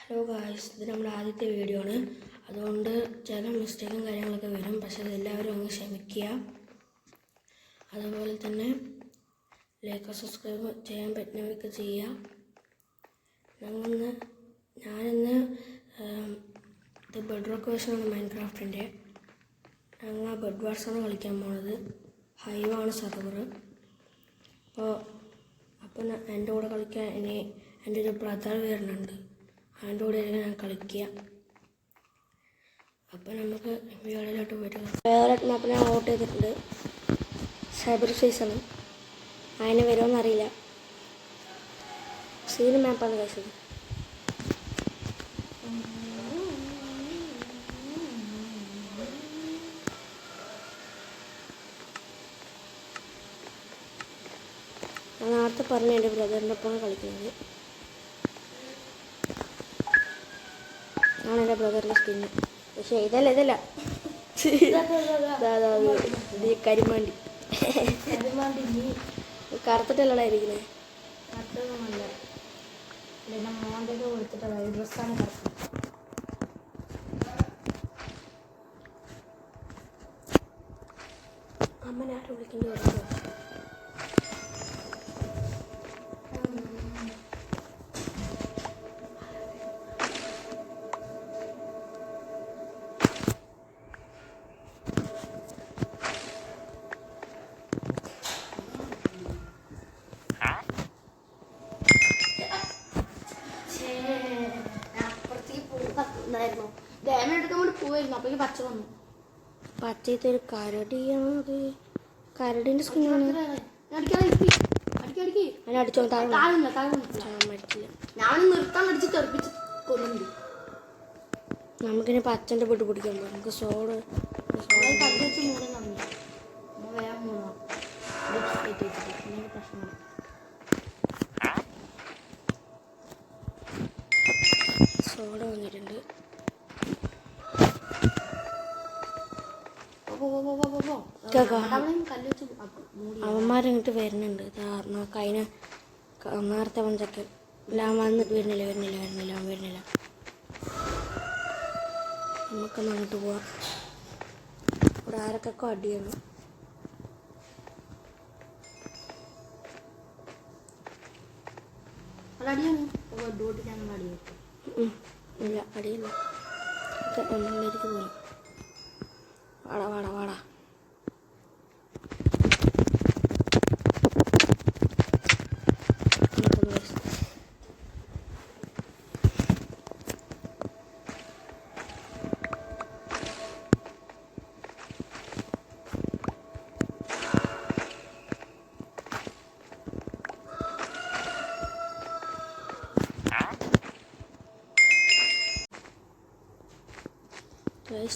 Hello guys, ഇത് നമ്മുടെ ആദ്യത്തെ വീഡിയോ ആണ്. അതുകൊണ്ട് ചില മിസ്റ്റേക്കും കാര്യങ്ങളൊക്കെ വരും. പക്ഷെ അതെല്ലാവരും അങ്ങ് ക്ഷമിക്കുക. അതുപോലെ തന്നെ ലൈക്ക് സബ്സ്ക്രൈബ് ചെയ്യാൻ പറ്റുന്നവർക്ക് ചെയ്യുക. ഞാനിന്ന് ഇത് ബെഡ് റോക്ക് വേർഷനാണ് മൈൻക്രാഫ്റ്റിൻ്റെ. ഞങ്ങൾ ബെഡ് വാർസാണ് കളിക്കാൻ പോണത്. ഹൈവാണ് സെർവർ. അപ്പോൾ എൻ്റെ കൂടെ കളിക്കാൻ ഇനി എൻ്റെ ഒരു ബ്രദർ വരുന്നുണ്ട്. അതിൻ്റെ കൂടെ ഞാൻ കളിക്കുക. അപ്പം നമുക്ക് വീഡിയോയിലോട്ട് പോയിട്ട് ഫേവറേറ്റ് മാപ്പ് ഞാൻ വോട്ട് ചെയ്തിട്ടുണ്ട്. സൈബർ സീസണ് അതിന് വരുമോയെന്നറിയില്ല. സീന് മാപ്പാണ് കഴിച്ചത്. ഞാൻ നേരത്തെ പറഞ്ഞ എൻ്റെ ബ്രദറിൻ്റെ ഒപ്പമാണ് കളിക്കുന്നത്. ആണ് എൻ്റെ ബ്രദറിൻ്റെ സ്കിന്ന്. പക്ഷേ ഇതല്ല കരിമാണ്ടി കറുത്തിട്ടല്ലടാ ഇരിക്കുന്നത്. അമ്മനെ ആരും വിളിക്കേണ്ടി വരുമോ? എടുക്കാൻ വേണ്ടി പോവായിരുന്നു. അപ്പൊ പച്ച വന്നു. പച്ചയത്തെ ഒരു കരടിയാണ്. അത് കരടിന്റെ സ്കിന്നാണ്. അടിച്ചോ ഞാൻ നിർത്താൻ അടിച്ച് തെറിപ്പിച്ച് കൊല്ലുന്നുണ്ട്. നമുക്കിനി പച്ചന്റെ പൊട്ട് പിടിക്കാൻ പോകും. നമുക്ക് സോഡ സോഡ വന്നിട്ടുണ്ട്. അവന്മാരിങ്ങോട്ട് വരുന്നുണ്ട്. കഴിഞ്ഞ നേരത്തെ പഞ്ചൊക്കെ എല്ലാം വന്നിട്ട് വരുന്നില്ല. നമുക്കൊന്ന് അങ്ങോട്ട് പോവാം. ഇവിടെ ആരൊക്കെ അടിയാണ്. ഇല്ല അടിയില്ല. ഒന്നിലേക്ക് പോയി. വാടാ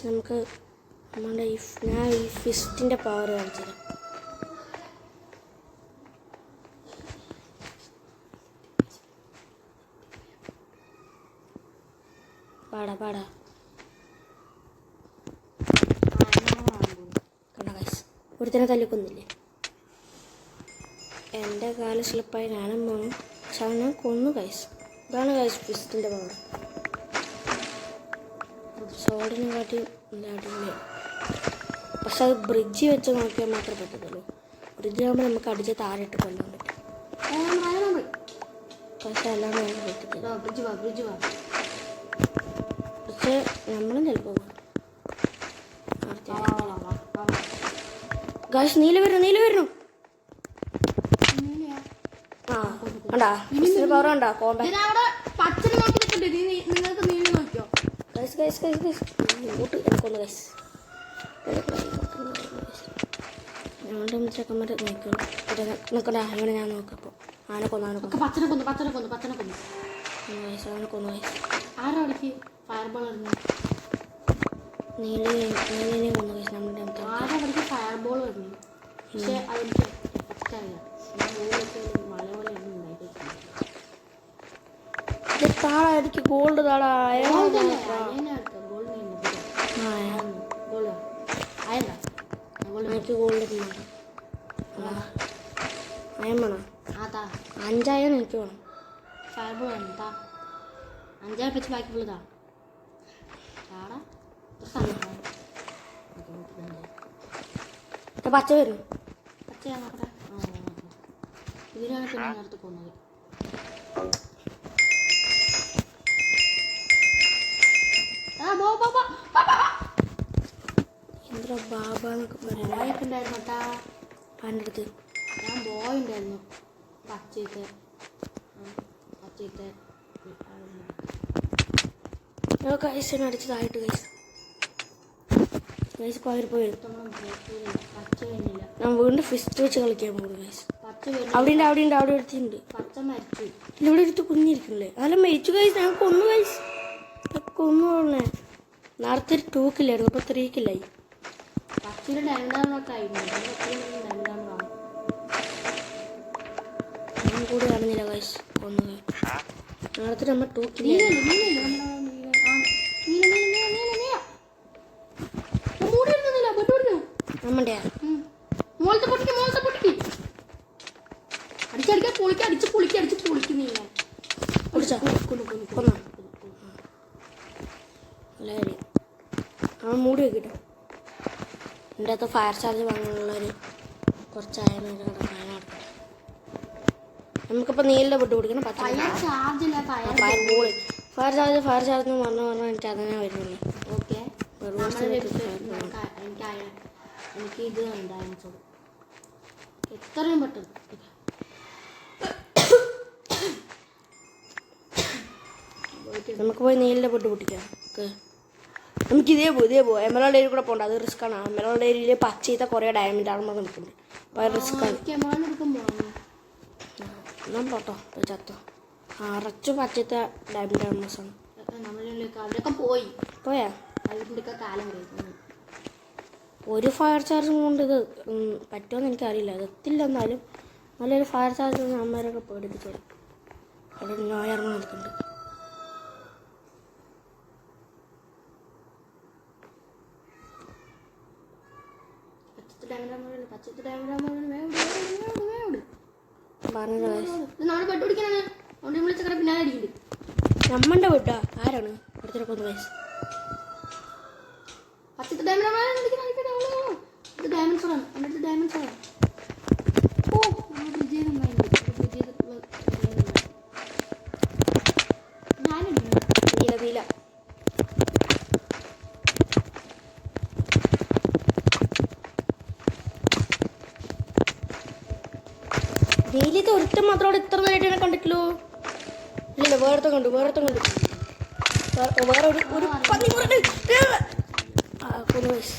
നമുക്ക് നമ്മുടെ ഞാൻ ഈ ഫിസ്റ്റിൻ്റെ പവർ കാണിച്ചത്. പാടാ കണ്ട ഗൈസ്, ഒരുത്തനെ തല്ലിക്കൊന്നില്ലേ. എൻ്റെ കാല് സ്ലിപ്പായി ഞാനും പോകണം. പക്ഷെ അവൻ ഞാൻ കൊന്നു ഗൈസ്. ഇതാണ് ഗൈസ് ഫിസ്റ്റിൻ്റെ പവർ. സോഡിനെ കാട്ടി അടിപൊളി. പക്ഷെ അത് ബ്രിഡ്ജ് വെച്ച് നോക്കിയാൽ മാത്രമേ പറ്റത്തുള്ളൂ. ബ്രിഡ്ജാകുമ്പോൾ നമുക്ക് അടിച്ച് താഴെട്ട് കൊല്ലാൻ പറ്റും. പക്ഷെ അല്ലാണ്ട് നമുക്ക് പറ്റത്തില്ല. പക്ഷെ നമ്മളും ചിലപ്പോൾ ഗായ്സ് നീല വരുന്നു. ആ കണ്ടാ പവർ കണ്ടാ കോമ്പ. എനിക്കൊന്ന് ഗൈസ് ഞങ്ങളുടെ ചെക്കന്മാർ നോക്കണ്ട. അങ്ങനെ ഞാൻ നോക്കാം. അപ്പോൾ ആനെ കൊന്നു ആരെ നീലിനെ കൊന്നു ഗൈസ്. നമ്മുടെ ഫയർബോൾ വരുന്നു. പക്ഷെ അതെനിക്ക് താളായിരിക്കും. ഗോൾഡ് താളാ. എനിക്ക് ഗോൾഡ് അയം വേണം. 5,000 എനിക്ക് വേണം. ഫയർബോൾ 5 വെച്ച് ബാക്കിയുള്ളതാ ആടാ പച്ച വരുന്നു. പച്ചയാ നോക്കട്ടെ. ഇതിനാണ് പിന്നെ നേരത്തെ പോകുന്നത്. എന്താ ബാബ എന്നൊക്കെ പറയാം. ബോയൊക്കെ ഉണ്ടായിരുന്നു കേട്ടാ എൻ്റെ അടുത്ത്. ഞാൻ ബോയ് ഉണ്ടായിരുന്നു. പച്ചയത്തെ കൈസിനെ അടിച്ചതായിട്ട് കൈസ് പോയി പച്ച വരുന്നില്ല. ഞാൻ വീണ്ടും ഫിസ്റ്റ് വെച്ച് കളിക്കാൻ പോകുന്നു കൈസ്. പച്ച അവിടെ എടുത്തിട്ടുണ്ട്. പച്ച മരിച്ചു. ഇവിടെ എടുത്ത് കുഞ്ഞിരിക്കണില്ലേ? അതെല്ലാം മരിച്ചു കൈസ്. ഞാൻ കൊന്നു കൈസ്. കൊന്നു പോകണേ. നേരത്തെ 2 കില്ലായിരുന്നു, അപ്പോൾ 3 കില്ലായി. പച്ചയുടെ ഡൈമണ്ടൊക്കെ ആയിരുന്നു. ഞാൻ കൂടെ അറിഞ്ഞില്ല കൈസ് കൊന്നത്. നേരത്തെ നമ്മൾ 2 കില്ല. നമ്മൻ്റെ അടിച്ച് പൊളിക്കുന്നേ കൊന്ന എല്ലാവരും അവൻ മൂടി വെക്കിട്ടോ. എൻ്റെ അകത്ത് ഫയർ ചാർജ് വാങ്ങാനുള്ളൊരു കുറച്ചായാലും നടക്കട്ടെ. നമുക്കിപ്പോൾ നീലിൻ്റെ ബെഡ് പിടിക്കണം. ഫയർ ചാർജ് എന്ന് പറഞ്ഞാൽ എനിക്ക് അതന്നെ വരുന്നുള്ളൂ. ഓക്കെ എനിക്ക് ഇത് ഉണ്ടായിരുന്നു എത്രയും പെട്ടെന്ന്. നമുക്ക് പോയി നീലിൻ്റെ ബെഡ് പൊട്ടിക്കാം. നമുക്ക് ഇതേ പോ എമറോൾഡ് ഏരിയ കൂടെ പോകണ്ട. അത് റിസ്ക്കാണ്. എമറോൾഡ് ഏരിയയിൽ പച്ചയത്തെ കുറേ ഡയമണ്ട് ആർമർ നിൽക്കുന്നുണ്ട്. അപ്പോൾ റിസ്ക്കാണ്. ഞാൻ പോട്ടോ ചത്തോ. അറച്ചു പച്ചത്തെ ഡയമണ്ട് ആർമേഴ്സാണ്. അവരൊക്കെ പോയാ അവരുടെ കാലം ഒരു ഫയർ ചാർജും കൊണ്ട് ഇത് പറ്റുമെന്ന് എനിക്കറിയില്ല. അത് എത്തില്ല. എന്നാലും നല്ലൊരു ഫയർ ചാർജ് അമ്മമാരൊക്കെ പേടിപ്പിച്ചോളും. അവിടെ ഞായർമ്മ നിൽക്കുന്നുണ്ട്. നമ്മന്റെ വീട്ടാ ആരാണ് അടുത്തൊക്കെ ഒന്ന് വയസ്സ് നീല നീലത്തെ ഒരുത്തം മാത്രം അവിടെ ഇത്ര നേരമായിട്ട് എന്നെ കണ്ടിട്ടില്ലോ. ഇല്ല വേറത്തെ കണ്ടു വേറെ ഒരു പന്നി കൊന്നു വയസ്സ്.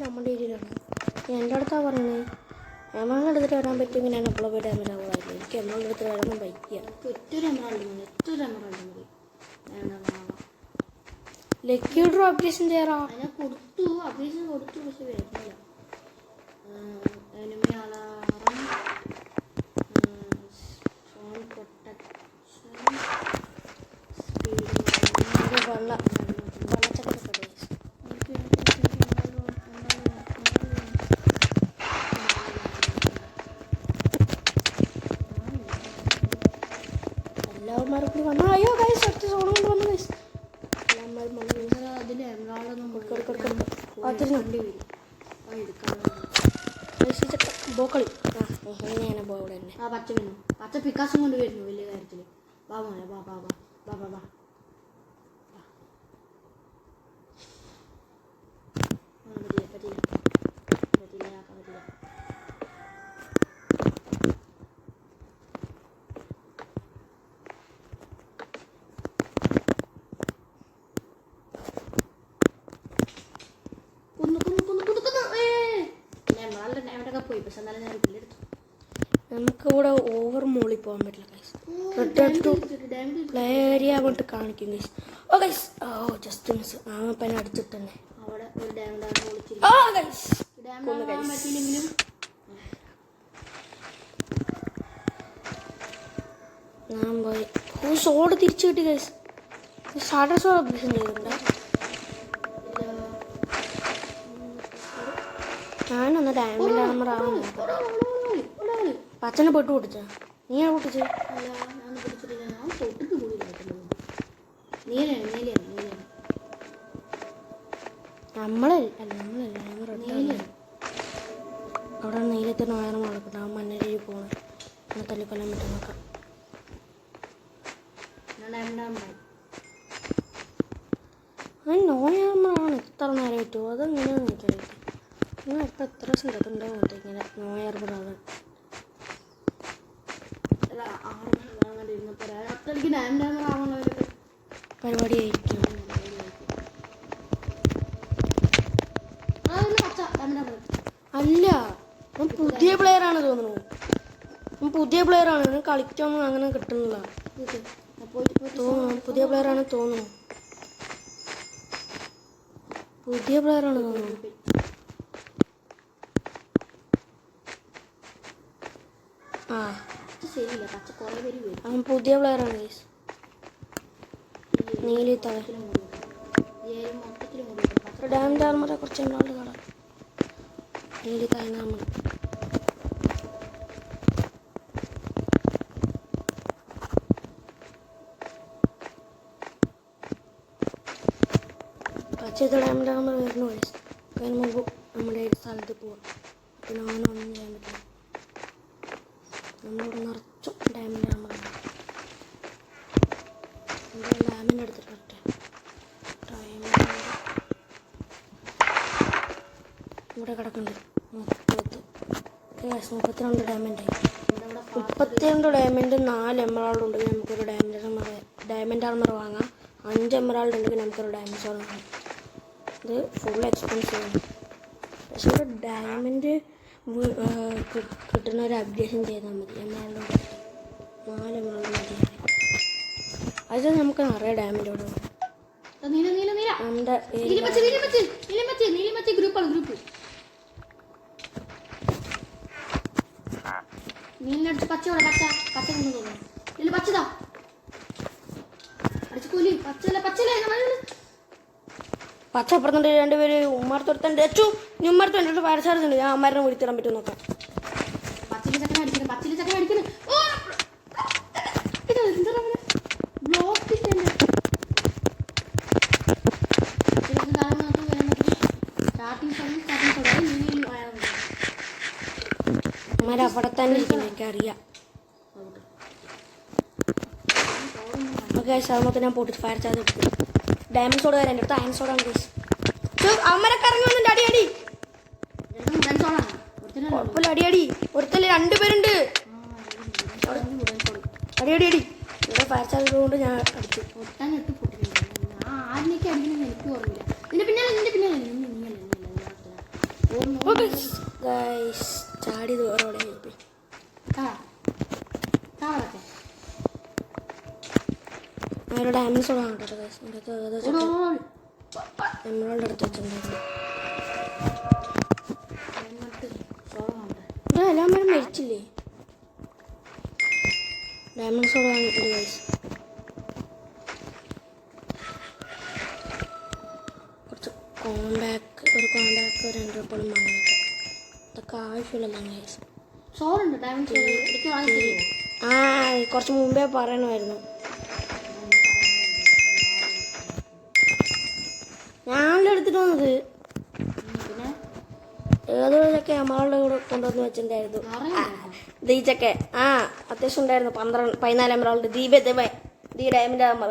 നമ്മുടെ ഏരിയയിലാണ്. എൻ്റെ അടുത്താ പറഞ്ഞത് എമറോൾഡ് എടുത്തിട്ട് വരാൻ പറ്റുമെങ്കിൽ ഞാൻ എപ്പോഴും പോയിട്ട് എമറോളായില്ല. എനിക്ക് എമറോൾഡ് എടുത്തിട്ട് വരാനൊന്നും പറ്റില്ല. ലക്കി ഡ്രോ അപ്ഡേഷൻ ചെയ്യാറാ കൊടുത്തു. പക്ഷെ വരുന്നില്ല. എല്ലാവന്മാരും കൂടി വന്നാൽ അയ്യോ കൈസ് ഒറ്റ സോണ കൊണ്ട് വന്നു കൈസ്. അതിൽ എമറാൾഡൊന്നും ബോക്കളി എങ്ങനെയാണ് ബോ ഇവിടെ തന്നെ. ആ പച്ച വരുന്നു. പച്ച പിക്കാസും കൊണ്ട് വരുന്നു വലിയ കാര്യത്തിൽ. ബാ മോനെ ബാ ബാ ബാ ബാ ബാ ബാ പറ്റില്ല. പോയി പക്ഷെ എന്നാലും ഞാൻ എടുത്തു. നമുക്ക് ഇവിടെ ഓവർ മോളിൽ പോകാൻ പറ്റില്ല ഗൈസ്. പ്ലേ ഏരിയ കൊണ്ട് കാണിക്കും ഗൈസ്. ഓ ഗൈസ് ഓ ജസ്റ്റ് മിസ്. ആ പന അടിച്ചിട്ട് തന്നെ അവിടെ ഒരു ഡയമണ്ട് ആർമർ ഒളിച്ചിരിക്കും. ആ ഗൈസ് ഡയമണ്ട് ആർമർ ആവാൻ പറ്റിയില്ലെങ്കിലും ഞാൻ പോയി സോഡ് തിരിച്ചു കിട്ടി ഗൈസ്. ഷാഡർ സോഡ് അപ്ഡേഷൻ ചെയ്തിട്ടുണ്ടോ? ഞാനൊന്ന് ഡയമണ്ട് ആർമർ ആവാൻ പച്ചനെ പൊട്ട് പൊട്ടിച്ച നീയാണ് പൊട്ടിച്ച്? അല്ല ഞാൻ പിടിച്ചിട്ടില്ല, ഞാൻ തൊട്ടിട്ട് കൂടി നീലാണ് നീലയാണ് നീലയാണ് നമ്മളല്ല നീലയാണ്. അവിടെ നീലത്തിന് വയറ് മുളക്കട്ടെ. ആ മണ്ണരിയിൽ പോകണം. എന്നെ തല്ലിക്കൊല്ലാൻ പറ്റും നോക്കാം. ഞാൻ ഡയമണ്ട് ആർമറായി. അത് നോയാർമറാണ് ഇത്ര നേരം പറ്റുമോ? അതെങ്ങനെയാണെന്ന് എനിക്കറിയില്ല. നിങ്ങൾ എത്ര സ്ഥലത്തുണ്ടാവും ഇങ്ങനെ നോയാർമറാണ്. എനിക്ക് ഡയമണ്ട് ആർമർ ആവുന്നവരൊക്കെ പരിപാടിയായിരിക്കും. അല്ല അവൻ പുതിയ പ്ലെയറാണ് തോന്നുന്നു. അവൻ പുതിയ പ്ലെയറാണ്. അവന് കളിക്കാനൊന്നും അങ്ങനെ കിട്ടുന്നില്ല തോന്നുന്നു. പുതിയ പ്ലെയറാണ് തോന്നുന്നു. പുതിയ പ്ലെയറാണ് തോന്നുന്നു. ആ ശരിയില്ല, പച്ച കുറേ പേര് വരും. അവൻ പുതിയ പ്ലെയറാണ് ഗൈസ്. നീലി തവ മൊത്തത്തിലും ഡയമണ്ട് ആർമറെ കുറച്ച് എണ്ണോണ്ട് കാണാം. നീലി തവ നമ്മൾ പച്ചത്തെ ഡയമണ്ട് ആർമർ വരുന്നു ഗൈസ്. അതിന് മുമ്പ് നമ്മുടെ സ്ഥലത്ത് പോവാം. പിന്നെ അവനൊന്നും ചെയ്യാൻ പറ്റില്ല. നമ്മളിവിടെ നിറച്ചും ഡയമണ്ട് ആർമറാണ്. ഡയമണ്ട് എടുത്തിട്ട് ഇവിടെ കിടക്കുന്നുണ്ട് 32 ഡയമണ്ടായി. 32 ഡയമണ്ട് 4 എമറാൾഡ് ഉണ്ടെങ്കിൽ നമുക്കൊരു ഡയമണ്ട് ആർമർ വാങ്ങാം. 5 എമറാൾഡ് ഉണ്ടെങ്കിൽ നമുക്കൊരു ഡയമണ്ട് സോൾ വാങ്ങാം. ഇത് ഫുൾ എക്സ്പെൻസീവ് ആണ്. പക്ഷെ ഒരു ഡയമണ്ട് കിട്ടുന്ന ഒരു അപ്ഡേഷൻ ചെയ്താൽ മതി. എമറാൾഡ് 4 എമറാൾഡ് മതി. അത് നമുക്ക് നിറയെ ഡയമണ്ട് ഇവിടെ ഉണ്ട്. നമ്മുടെ നീലിനടുത്ത് പച്ച പച്ച പച്ച കൊണ്ടുതോന്നു. ഇതിൽ പച്ചതാ അടിച്ചു കൂലി. പച്ചല്ല പച്ചല്ലേ പച്ച അപ്പുറത്തുണ്ട്. രണ്ടുപേര് ഉമ്മർത്തുണ്ട്. അച്ചു നീ ഉമ്മർത്തുണ്ട് വരച്ചാറുണ്ട്. ഞാൻ അമ്മമാരെ വിളിച്ചിടാൻ പറ്റും നോക്കാം. പച്ചില് ചക്കന അടിക്കണം, പച്ചില് ചക്കന അടിക്കണം. ബ്ലോക്ക് അമ്മമാരെ അവിടെ തന്നെ ഇരിക്കുന്നു. എനിക്കറിയാം. ഓക്കെ ശർമ്മത്തിന് ഞാൻ പൊട്ടിച്ച് ഫയർ ചാർജ് എടുത്തു. ഡയമണ്ട് സോഡ് വരെ എൻ്റെ അടുത്ത് അയൺ സോഡാണ് കേസ്. അമ്മരൊക്കെ ഇറങ്ങി വന്നിട്ട് അടിയടി. കുഴപ്പമില്ല അടിയടി. ഒരുത്തല്ലേ 2 പേരുണ്ട്. അടിയടി അടി. ഇവിടെ ഫയർ ചാർജ് കൊണ്ട് ഞാൻ അടിച്ചു. ഒട്ടാനിട്ട് പൊട്ടിട്ടുണ്ട്. ആരിനൊക്കെ അടിക്കണമെന്ന് എനിക്ക് ഓർമ്മയില്ല. നിന്റെ പിന്നാലെ ചാടി ദൂരോടെ പോയി. ഞാനൊരു ഡയമണ്ട് സോഡ കേട്ടോ ഗൈസ്. എമറാൾഡ് എടുത്ത് വെച്ചിട്ടുണ്ടായിരുന്നു. എല്ലാവരും മരിച്ചില്ലേ? ഡയമണ്ട് സോഡ വാങ്ങിയിട്ടുണ്ട് ഗൈസ്. കുറച്ച് കോണ്ടാക്ട് ഒരു 2 രൂപയോളം വാങ്ങിക്കാം. ഇതൊക്കെ ആവശ്യമുള്ളതാണ് ഗൈസ്. സോറുണ്ട് ഡയമണ്ട് സോറ് എനിക്ക് വാങ്ങിച്ചു. കുറച്ച് മുമ്പേ പറയണമായിരുന്നു. ഞാനല്ലേ എടുത്തിട്ട് വന്നത്. പിന്നെ ഏതോ ചക്ക എമറാൾഡ് കൂടെ കൊണ്ടുവന്ന് വെച്ചിട്ടുണ്ടായിരുന്നു. ഈ ചക്ക അത്യാവശ്യം ഉണ്ടായിരുന്നു. 14 എമറാൾഡ്. Deepa diamond armour